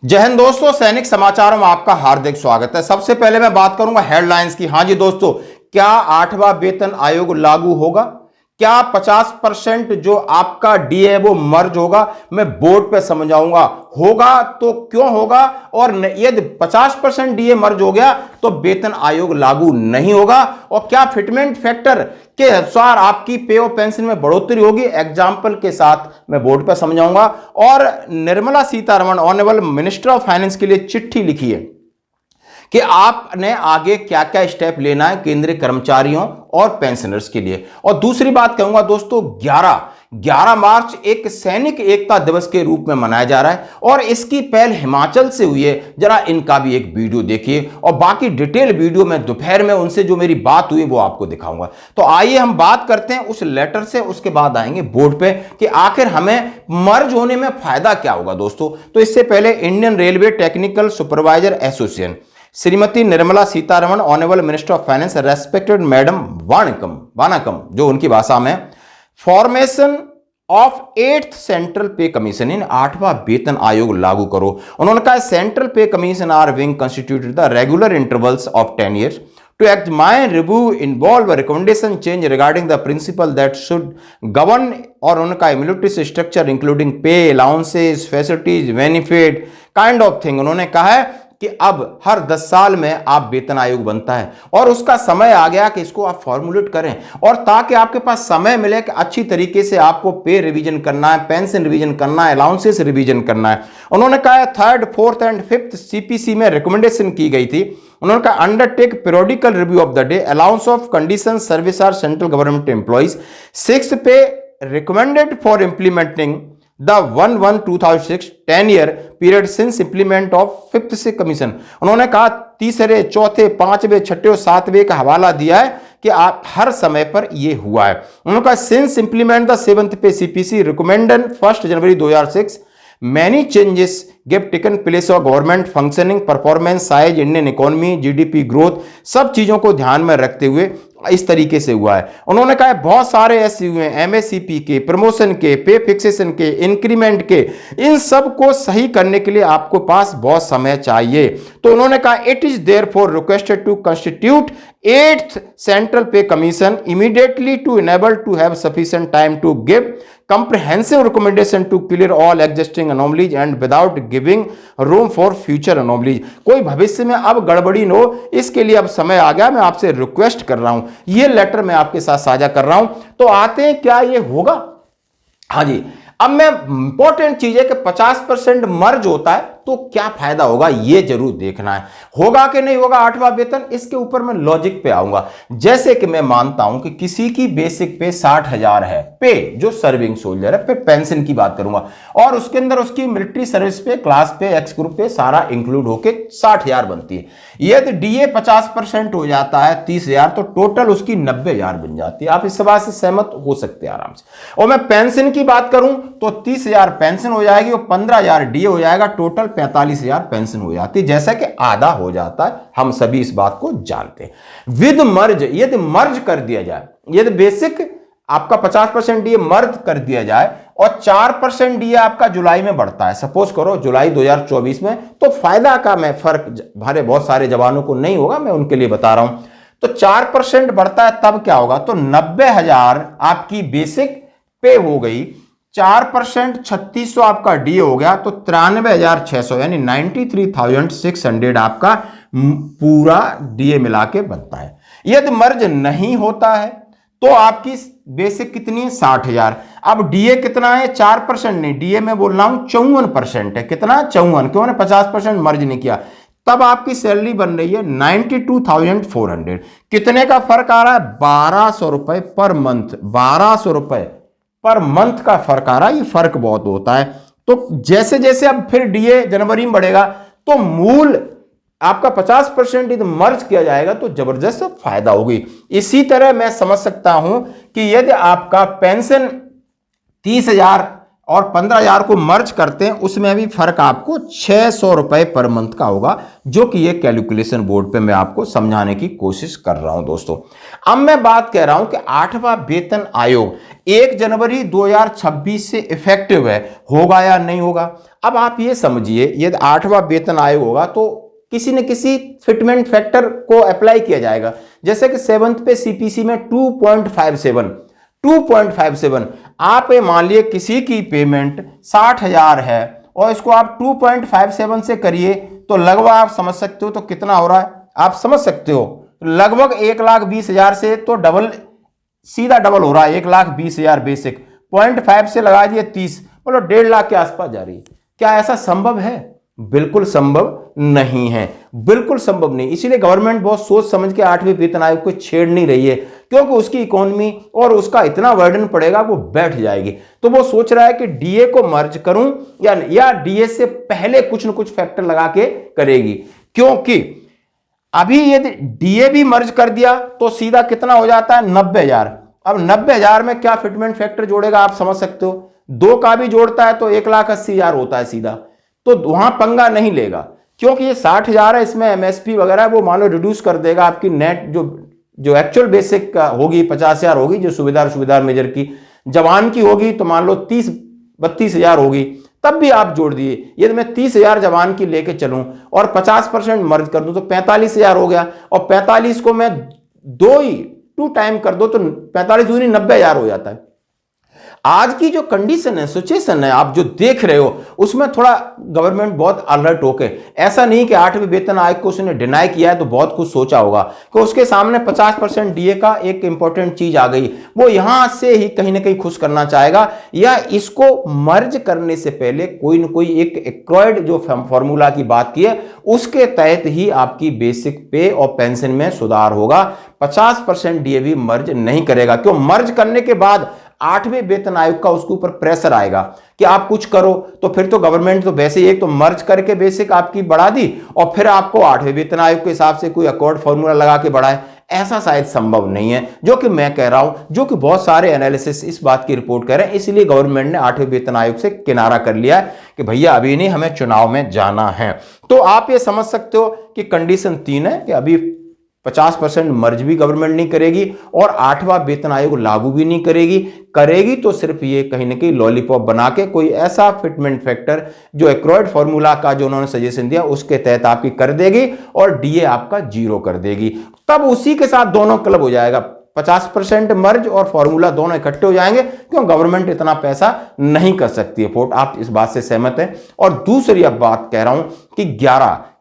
जय हिंद दोस्तों, सैनिक समाचारों में आपका हार्दिक स्वागत है। सबसे पहले मैं बात करूंगा हेडलाइंस की। हां जी दोस्तों, क्या 8वां वेतन आयोग लागू होगा? क्या 50% जो आपका डीए है वो मर्ज होगा? मैं बोर्ड पे समझाऊंगा। होगा तो क्यों होगा, और यदि 50% डीए मर्ज हो गया तो वेतन आयोग लागू नहीं होगा, और क्या फिटमेंट फैक्टर के अनुसार आपकी पे और पेंशन में बढ़ोतरी होगी, एग्जाम्पल के साथ मैं बोर्ड पर समझाऊंगा। और Nirmala Sitharaman honourable minister of finance के लिए चिट्ठी लिखी है कि आपने आगे क्या क्या स्टेप लेना है केंद्रीय कर्मचारियों और पेंशनर्स के लिए। और दूसरी बात कहूंगा दोस्तों, 11 मार्च एक सैनिक एकता दिवस के रूप में मनाया जा रहा है, और इसकी पहल हिमाचल से हुई है। जरा इनका भी एक वीडियो देखिए, और बाकी डिटेल वीडियो में दोपहर में उनसे जो मेरी बात हुई वो आपको दिखाऊंगा। तो आइए हम बात करते हैं उस लेटर से, उसके बाद आएंगे बोर्ड पे कि आखिर हमें मर्ज होने में फायदा क्या होगा दोस्तों। तो इससे पहले Indian railway technical supervisor association Shrimati Nirmala Sitharaman honourable minister of finance respected madam वानकम जो उनकी भाषा में, formation of 8th central pay commission, इन 8वां वेतन आयोग लागू करो। उन्होंने कहा central pay commission are being constituted the regular intervals of 10 years to examine, review, involve a recommendation change regarding the principle that should govern, और उनका इम्यूनिटी स्ट्रक्चर इंक्लूडिंग पे, allowances, facilities, benefit kind of thing. उन्होंने कहा है कि अब हर 10 साल में आप वेतन आयोग बनता है, और उसका समय आ गया कि इसको आप फॉर्मुलेट करें, और ताकि आपके पास समय मिले कि अच्छी तरीके से आपको पे रिवीजन करना है, पेंशन रिवीजन करना है, अलाउंसेस रिवीजन करना है। उन्होंने कहा 3rd, 4th and 5th CPC में रिकमेंडेशन की गई थी। उन्होंने कहा undertake periodical review of the day, allowance of condition service are central government employees, 6th pay recommended for implementing the 1/1/2006 10 year period since implement of 5th से commission. उन्होंने कहा तीसरे, चौथे, पांचवें, छठे और सातवें का हवाला दिया है कि आप हर समय पर यह हुआ है। उन्होंने कहा सिंस इंप्लीमेंट द 7th पे CPC recommended 1 January 2006 many changes gave taken place of government functioning, performance, size, Indian economy, GDP growth, सब चीजों को ध्यान में रखते हुए इस तरीके से हुआ है। उन्होंने कहा बहुत सारे ऐसे हुए हैं, एमएससीपी के, प्रमोशन के, पे फिक्सेशन के, इंक्रीमेंट के, इन सब को सही करने के लिए आपको पास बहुत समय चाहिए। तो उन्होंने कहा it is therefore requested to constitute 8th central pay commission immediately to enable to have sufficient time to give comprehensive recommendation to clear all existing anomalies and without giving room for future anomalies। कोई भविष्य में अब गड़बड़ी न हो, इसके लिए अब समय आ गया। मैं आपसे रिक्वेस्ट कर रहा हूं, ये लेटर मैं आपके साथ साझा कर रहा हूं। तो आते हैं, क्या ये होगा? हाँ जी, अब मैं इंपॉर्टेंट चीज है कि 50% मर्ज होता है तो क्या फायदा होगा, ये जरूर देखना है। होगा कि नहीं होगा 8वां वेतन, इसके ऊपर मैं लॉजिक पे आऊंगा। जैसे कि मैं मानता हूं कि किसी की बेसिक पे 60,000 है, पे जो सर्विंग सोल्जर है, पे पेंशन की बात करूंगा, और उसके अंदर उसकी मिलिट्री सर्विस पे, क्लास पे, एक्स ग्रुप पे सारा इंक्लूड होके 60,000 बनती है। यदि डीए 50% हो जाता है 30,000, तो टोटल उसकी 90,000 बन जाती है। आप इस बात से सहमत हो सकते हैं आराम से। और मैं पेंशन की बात करूं तो 30,000 पेंशन हो जाएगी और 15,000 डीए हो जाएगा, टोटल 45,000 पेंशन हो जाती है, जैसा कि आधा हो जाता है। हम सभी इस बात को जानते हैं। विद मर्ज, यदि मर्ज कर दिया जाए, यदि बेसिक आपका 50% डीए मर्ज कर दिया जाए और 4% डीए आपका जुलाई में बढ़ता है, सपोज करो जुलाई 2024 में, तो फायदा का मैं फर्क हमारे बहुत सारे जवानों को नहीं होगा, मैं उनके लिए बता रहा हूं। तो 4% बढ़ता है, तब क्या होगा? तो 90,000 आपकी बेसिक पे हो गई, 4% 3600 आपका डीए हो गया, तो 93,600 यानी 93,600 आपका पूरा डीए मिला के बनता है। यदि मर्ज नहीं होता है तो आपकी बेसिक कितनी है? 60,000। अब डीए कितना है? 4% नहीं, डीए में बोल रहा हूं 54% है। कितना? 54, क्यों? 50% मर्ज नहीं किया। तब आपकी सैलरी बन रही है 92,400। कितने का फर्क आ रहा है? 1,200 रुपए पर मंथ, 1,200 रुपए पर मंथ का फर्क आ रहा है। ये फर्क बहुत होता है। तो जैसे जैसे अब फिर डीए जनवरी में बढ़ेगा, तो मूल आपका 50% यदि मर्ज किया जाएगा तो जबरदस्त फायदा होगी। इसी तरह मैं समझ सकता हूं कि यदि आपका पेंशन 30,000 और 15,000 को मर्ज करते हैं, उसमें भी फर्क आपको 600 रुपए पर मंथ का होगा, जो कि ये कैलकुलेशन बोर्ड पे मैं आपको समझाने की कोशिश कर रहा हूं दोस्तों। अब मैं बात कह रहा हूं कि 8वां वेतन आयोग 1 जनवरी 2026 से इफेक्टिव है, होगा या नहीं होगा। अब आप ये समझिए, यदि 8वां वेतन आयोग होगा तो किसी न किसी फिटमेंट फैक्टर को अप्लाई किया जाएगा। जैसे कि 7th पे सीपीसी में 2.57 आप ये मान लिए किसी की पेमेंट 60,000 है और इसको आप 2.57 से करिए तो लगभग आप समझ सकते हो तो कितना हो रहा है, आप समझ सकते हो लगभग 1,20,000 से तो डबल, सीधा डबल हो रहा है। 1,20,000 बेसिक 0.5 से लगा दिए 30, मतलब 1.5 लाख के आसपास जा रही है। क्या ऐसा संभव है? बिल्कुल संभव नहीं है, बिल्कुल संभव नहीं। इसीलिए गवर्नमेंट बहुत सोच समझ के 8वें वेतन आयोग को छेड़ नहीं रही है, क्योंकि उसकी इकोनॉमी और उसका इतना बर्डन पड़ेगा वो बैठ जाएगी। तो वो सोच रहा है कि डीए को मर्ज करूं या डीए से पहले कुछ न कुछ फैक्टर लगा के करेगी, क्योंकि अभी यदि डीए भी मर्ज कर दिया तो सीधा कितना हो जाता है 90,000। अब 90,000 में क्या फिटमेंट फैक्टर जोड़ेगा आप समझ सकते हो। 2 का भी जोड़ता है तो 1,80,000 होता है सीधा, तो वहां पंगा नहीं लेगा, क्योंकि ये 60,000 है, इसमें एमएसपी वगैरह वो मान लो रिड्यूस कर देगा। आपकी नेट जो एक्चुअल बेसिक का होगी 50,000 होगी, जो सुविधा मेजर की। जवान की होगी तो मान लो 30-32,000 होगी, तब भी आप जोड़ दिए। यदि मैं 30,000 जवान की लेके चलूं और 50% मर्ज कर दूं तो 45,000 हो गया, और 45 को मैं 2 टाइम कर दो तो 45 दूनी 90,000 हो जाता है। आज की जो कंडीशन है, सिचुएशन है, आप जो देख रहे हो, उसमें थोड़ा गवर्नमेंट बहुत अलर्ट होके, ऐसा नहीं कि 8वें वेतन आयोग को उसने डिनाई किया है तो बहुत कुछ सोचा होगा, कि उसके सामने 50% डीए का एक इंपॉर्टेंट चीज आ गई, वो यहां से ही कहीं ना कहीं खुश करना चाहेगा, या इसको मर्ज करने से पहले कोई ना कोई एक एक्रॉयड जो फॉर्मूला की बात की है उसके तहत ही आपकी बेसिक पे और पेंशन में सुधार होगा। 50% डीए भी मर्ज नहीं करेगा, क्यों? मर्ज करने के बाद 8वें वेतन आयोग का उसके ऊपर प्रेशर आएगा कि आप कुछ करो, तो फिर तो गवर्नमेंट तो वैसे ही एक तो मर्ज करके बेसिक आपकी बढ़ा दी और फिर आपको 8वें वेतन आयोग के हिसाब से कोई अकॉर्ड फॉर्मूला लगा के बढ़ाए। ऐसा शायद संभव नहीं है, जो कि मैं कह रहा हूं, जो कि बहुत सारे एनालिसिस इस बात की रिपोर्ट कर रहे हैं। इसलिए गवर्नमेंट ने 8वें वेतन आयोग से किनारा कर लिया है कि भैया अभी नहीं, हमें चुनाव में जाना है। तो आप ये समझ सकते हो कि कंडीशन 3 है कि अभी 50% मर्ज भी गवर्नमेंट नहीं करेगी और 8वां वेतन आयोग लागू भी नहीं करेगी तो सिर्फ ये कहीं ना कहीं लॉलीपॉप बना के कोई ऐसा फिटमेंट फैक्टर जो एक्रॉयड फॉर्मूला का जो उन्होंने सजेशन दिया उसके तहत आपकी कर देगी और डीए आपका 0 कर देगी। तब उसी के साथ दोनों क्लब हो जाएगा, 50% मर्ज और फॉर्मूला दोनों इकट्ठे हो जाएंगे, क्यों? गवर्नमेंट इतना पैसा नहीं कर सकती अफोर्ड। आप इस बात से सहमत हैं? और दूसरी अब बात कह रहा हूं कि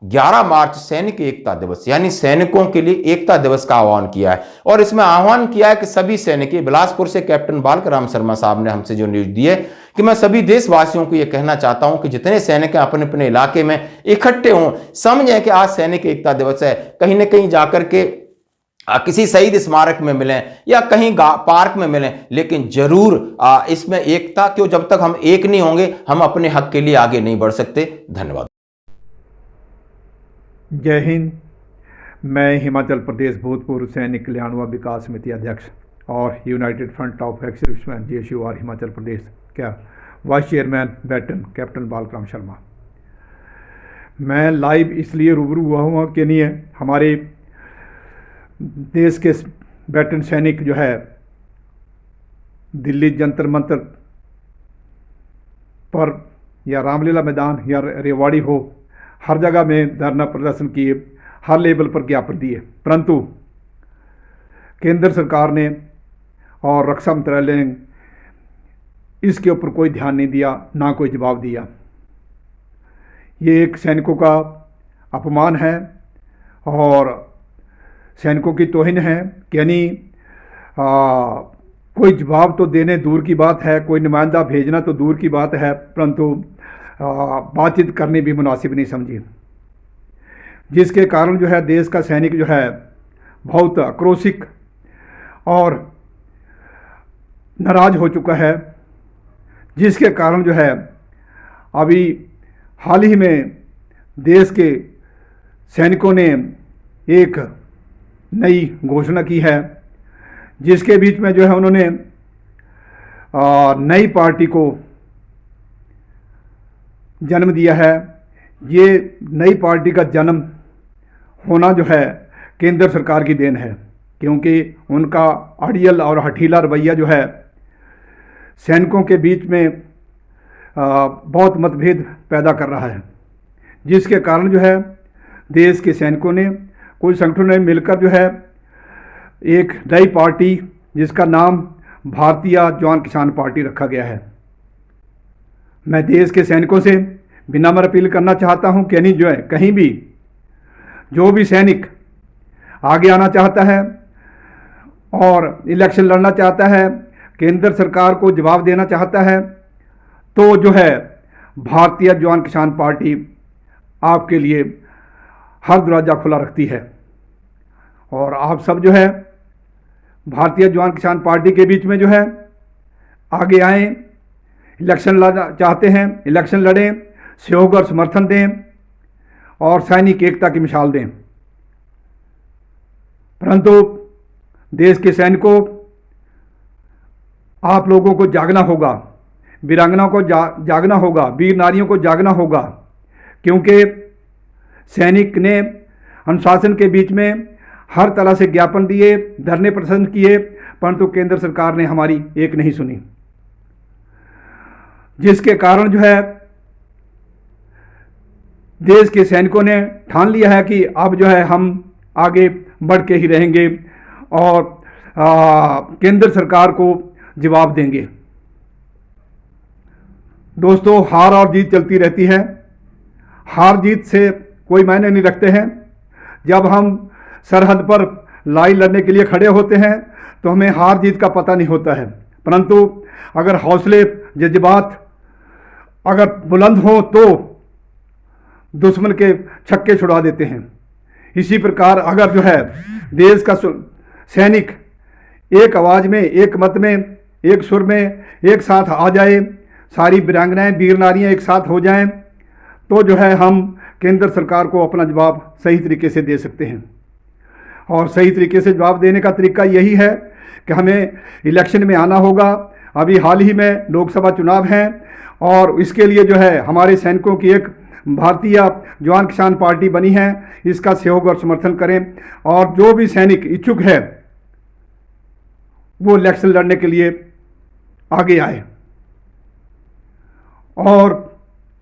11 मार्च सैनिक एकता दिवस, यानी सैनिकों के लिए एकता दिवस का आह्वान किया है, और इसमें आह्वान किया है कि सभी सैनिक, बिलासपुर से कैप्टन बालकराम शर्मा साहब ने हमसे जो न्यूज दी है, कि मैं सभी देशवासियों को यह कहना चाहता हूं कि जितने सैनिक अपने अपने इलाके में इकट्ठे हों, समझें कि आज सैनिक एकता दिवस है, कहीं ना कहीं जाकर के किसी शहीद स्मारक में मिलें या कहीं पार्क में मिलें, लेकिन जरूर इसमें एकता, क्यों? जब तक हम एक नहीं होंगे हम अपने हक के लिए आगे नहीं बढ़ सकते। धन्यवाद। जय हिंद। मैं हिमाचल प्रदेश भूतपूर्व सैनिक कल्याण व विकास समिति अध्यक्ष और united front of ex serviceman JSUR Himachal Pradesh क्या वाइस चेयरमैन बैटन कैप्टन बालकराम शर्मा। मैं लाइव इसलिए रूबरू हुआ हूँ कि नहीं है, हमारे देश के बैटन सैनिक जो है दिल्ली जंतर मंतर पर या रामलीला मैदान या रेवाड़ी हो, हर जगह में धरना प्रदर्शन किए, हर लेवल पर ज्ञापन दिए, परंतु केंद्र सरकार ने और रक्षा मंत्रालय ने इसके ऊपर कोई ध्यान नहीं दिया, ना कोई जवाब दिया। ये एक सैनिकों का अपमान है और सैनिकों की तौहीन है, यानी कोई जवाब तो देने दूर की बात है, कोई नुमाइंदा भेजना तो दूर की बात है, परंतु बातचीत करनी भी मुनासिब नहीं समझी, जिसके कारण जो है देश का सैनिक जो है बहुत आक्रोशित और नाराज हो चुका है, जिसके कारण जो है अभी हाल ही में देश के सैनिकों ने एक नई घोषणा की है, जिसके बीच में जो है उन्होंने नई पार्टी को जन्म दिया है। ये नई पार्टी का जन्म होना जो है केंद्र सरकार की देन है, क्योंकि उनका अड़ियल और हठीला रवैया जो है सैनिकों के बीच में बहुत मतभेद पैदा कर रहा है, जिसके कारण जो है देश के सैनिकों ने, कुछ संगठनों ने मिलकर जो है एक नई पार्टी जिसका नाम भारतीय जवान किसान पार्टी रखा गया है। मैं देश के सैनिकों से विनम्र अपील करना चाहता हूं कि जो है कहीं भी जो भी सैनिक आगे आना चाहता है और इलेक्शन लड़ना चाहता है, केंद्र सरकार को जवाब देना चाहता है, तो जो है भारतीय जवान किसान पार्टी आपके लिए हर दरवाज़ा खुला रखती है। और आप सब जो है भारतीय जवान किसान पार्टी के बीच में जो है आगे आएँ, इलेक्शन लड़ना चाहते हैं इलेक्शन लड़ें, सहयोग और समर्थन दें और सैनिक एकता की मिसाल दें। परंतु देश के सैनिकों, आप लोगों को जागना होगा, वीरांगनाओं को जागना होगा, वीर नारियों को जागना होगा, क्योंकि सैनिक ने अनुशासन के बीच में हर तरह से ज्ञापन दिए, धरने प्रदर्शन किए, परंतु केंद्र सरकार ने हमारी एक नहीं सुनी, जिसके कारण जो है देश के सैनिकों ने ठान लिया है कि अब जो है हम आगे बढ़ के ही रहेंगे और केंद्र सरकार को जवाब देंगे। दोस्तों, हार और जीत चलती रहती है, हार जीत से कोई मायने नहीं रखते हैं। जब हम सरहद पर लड़ाई लड़ने के लिए खड़े होते हैं तो हमें हार जीत का पता नहीं होता है, परंतु अगर हौसले जज्बात अगर बुलंद हो तो दुश्मन के छक्के छुड़ा देते हैं। इसी प्रकार अगर जो है देश का सैनिक एक आवाज़ में, एक मत में, एक सुर में एक साथ आ जाए, सारी वीरांगनाएं, वीर नारियां एक साथ हो जाएं, तो जो है हम केंद्र सरकार को अपना जवाब सही तरीके से दे सकते हैं। और सही तरीके से जवाब देने का तरीका यही है कि हमें इलेक्शन में आना होगा। अभी हाल ही में लोकसभा चुनाव हैं और इसके लिए जो है हमारे सैनिकों की एक भारतीय जवान किसान पार्टी बनी है, इसका सहयोग और समर्थन करें और जो भी सैनिक इच्छुक है वो इलेक्शन लड़ने के लिए आगे आए और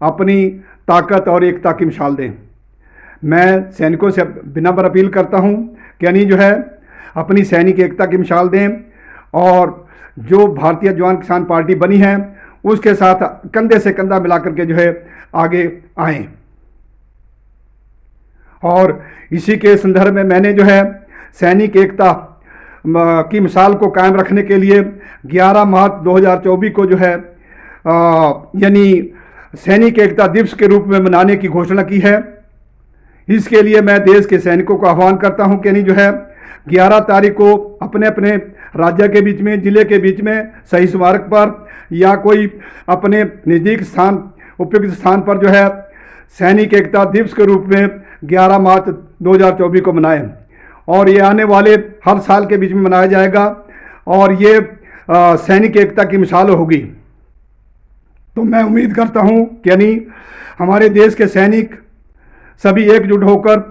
अपनी ताकत और एकता की मिसाल दें। मैं सैनिकों से विनम्र अपील करता हूं कि जो है अपनी सैनिक एकता की मिसाल दें और जो भारतीय जवान किसान पार्टी बनी है उसके साथ कंधे से कंधा मिलाकर के जो है आगे आएं। और इसी के संदर्भ में मैंने जो है सैनिक एकता की मिसाल को कायम रखने के लिए 11 मार्च 2024 को जो है यानी सैनिक एकता दिवस के रूप में मनाने की घोषणा की है। इसके लिए मैं देश के सैनिकों को आह्वान करता हूं कि जो है 11 तारीख को अपने अपने राज्य के बीच में, जिले के बीच में शहीद स्मारक पर या कोई अपने नज़दीक स्थान, उपयुक्त स्थान पर जो है सैनिक एकता दिवस के रूप में 11 मार्च 2024 को मनाएं। और ये आने वाले हर साल के बीच में मनाया जाएगा और ये सैनिक एकता की मिसाल होगी। तो मैं उम्मीद करता हूं कि हमारे देश के सैनिक सभी एकजुट होकर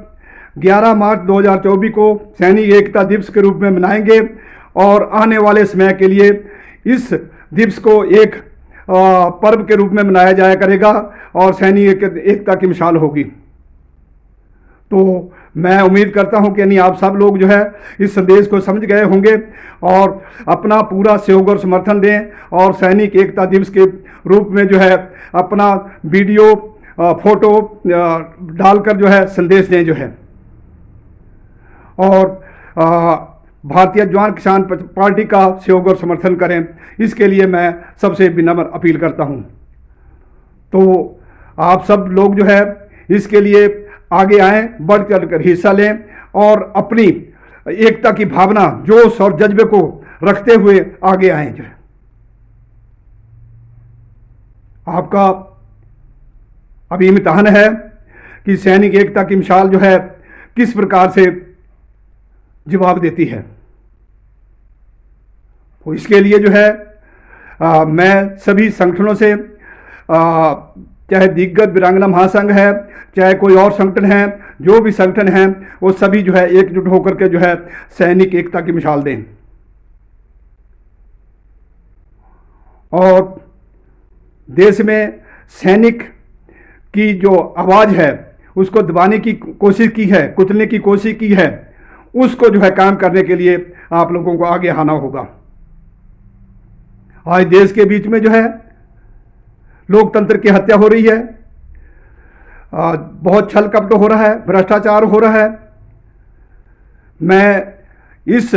11 मार्च 2024 को सैनिक एकता दिवस के रूप में मनाएंगे और आने वाले समय के लिए इस दिवस को एक पर्व के रूप में मनाया जाया करेगा और सैनिक एकता की मिसाल होगी। तो मैं उम्मीद करता हूं कि आप सब लोग जो है इस संदेश को समझ गए होंगे और अपना पूरा सहयोग और समर्थन दें और सैनिक एकता दिवस के रूप में जो है अपना वीडियो, फोटो डालकर जो है संदेश दें जो है। और भारतीय जवान किसान पार्टी का सहयोग और समर्थन करें, इसके लिए मैं सबसे विनम्र अपील करता हूं। तो आप सब लोग जो है इसके लिए आगे आएं, बढ़ चढ़ कर हिस्सा लें और अपनी एकता की भावना, जोश और जज्बे को रखते हुए आगे आएं जो है। आपका अभी इम्तिहान है कि सैनिक एकता की मिसाल जो है किस प्रकार से जवाब देती है। तो इसके लिए जो है मैं सभी संगठनों से चाहे दिग्गज वीरांगना महासंघ है, चाहे कोई और संगठन है, जो भी संगठन हैं, वो सभी जो है एकजुट होकर के जो है सैनिक एकता की मिसाल दें। और देश में सैनिक की जो आवाज़ है उसको दबाने की कोशिश की है, कुचलने की कोशिश की है, उसको जो है काम करने के लिए आप लोगों को आगे आना होगा। आज देश के बीच में जो है लोकतंत्र की हत्या हो रही है, बहुत छल कपट हो रहा है, भ्रष्टाचार हो रहा है। मैं इस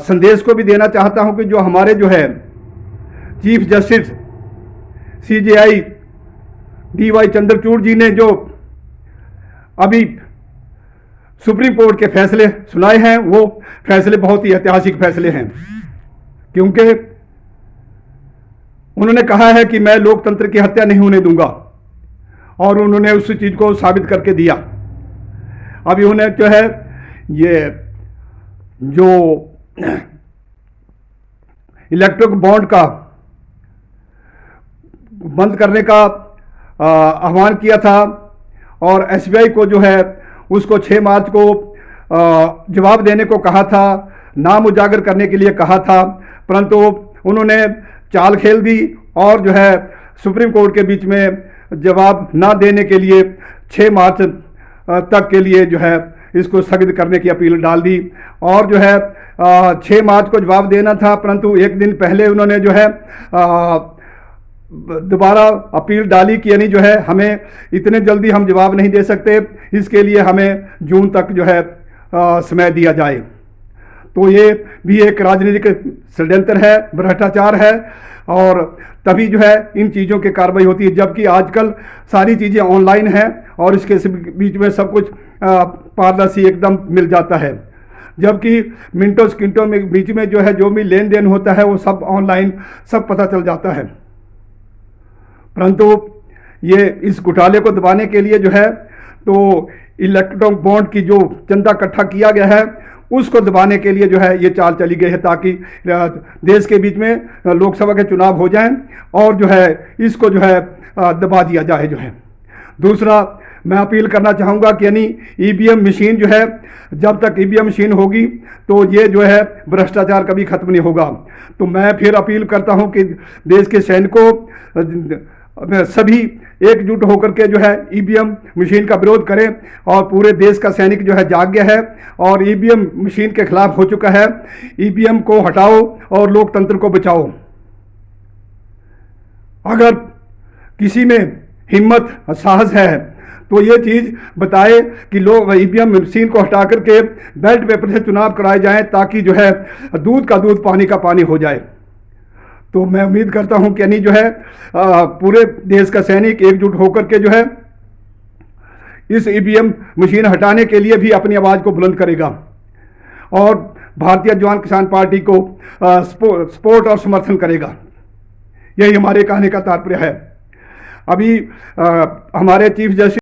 संदेश को भी देना चाहता हूं कि जो हमारे जो है chief justice CJI DY Chandrachud ji ने जो अभी सुप्रीम कोर्ट के फैसले सुनाए हैं, वो फैसले बहुत ही ऐतिहासिक फैसले हैं, क्योंकि उन्होंने कहा है कि मैं लोकतंत्र की हत्या नहीं होने दूंगा, और उन्होंने उस चीज को साबित करके दिया। अभी उन्हें जो है ये जो इलेक्ट्रिक बॉन्ड का बंद करने का आह्वान किया था, और SBI को जो है उसको 6 मार्च को जवाब देने को कहा था, नाम उजागर करने के लिए कहा था, परंतु उन्होंने चाल खेल दी और जो है सुप्रीम कोर्ट के बीच में जवाब ना देने के लिए 6 मार्च तक के लिए जो है इसको स्थगित करने की अपील डाल दी। और जो है 6 मार्च को जवाब देना था, परंतु एक दिन पहले उन्होंने जो है दोबारा अपील डाली कि यानी जो है हमें इतने जल्दी हम जवाब नहीं दे सकते, इसके लिए हमें जून तक जो है समय दिया जाए। तो ये भी एक राजनीतिक षड्यंत्र है, भ्रष्टाचार है, और तभी जो है इन चीज़ों की कार्रवाई होती है, जबकि आजकल सारी चीज़ें ऑनलाइन हैं और इसके बीच में सब कुछ पारदर्शी एकदम मिल जाता है, जबकि मिनटों सेकंडों में बीच में जो है जो भी लेन देन होता है वो सब ऑनलाइन सब पता चल जाता है। परंतु ये इस घोटाले को दबाने के लिए जो है तो इलेक्ट्रिक बॉन्ड की जो चंदा इकट्ठा किया गया है उसको दबाने के लिए जो है ये चाल चली गई है, ताकि देश के बीच में लोकसभा के चुनाव हो जाएं और जो है इसको जो है दबा दिया जाए जो है। दूसरा, मैं अपील करना चाहूँगा कि यानी EVM मशीन जो है, जब तक EVM मशीन होगी तो ये जो है भ्रष्टाचार कभी खत्म नहीं होगा। तो मैं फिर अपील करता हूँ कि देश के सैनिकों सभी एकजुट होकर के जो है EVM मशीन का विरोध करें, और पूरे देश का सैनिक जो है जाग गया है और EVM मशीन के खिलाफ हो चुका है। EVM को हटाओ और लोकतंत्र को बचाओ। अगर किसी में हिम्मत साहस है तो ये चीज़ बताए कि लोग EVM मशीन को हटा करके बैलेट पेपर से चुनाव कराए जाएं, ताकि जो है दूध का दूध पानी का पानी हो जाए। तो मैं उम्मीद करता हूं कि यानी जो है पूरे देश का सैनिक एकजुट होकर के जो है इस EVM मशीन हटाने के लिए भी अपनी आवाज़ को बुलंद करेगा, और भारतीय जवान किसान पार्टी को सपोर्ट और समर्थन करेगा। यही हमारे कहने का तात्पर्य है। अभी हमारे चीफ जस्टिस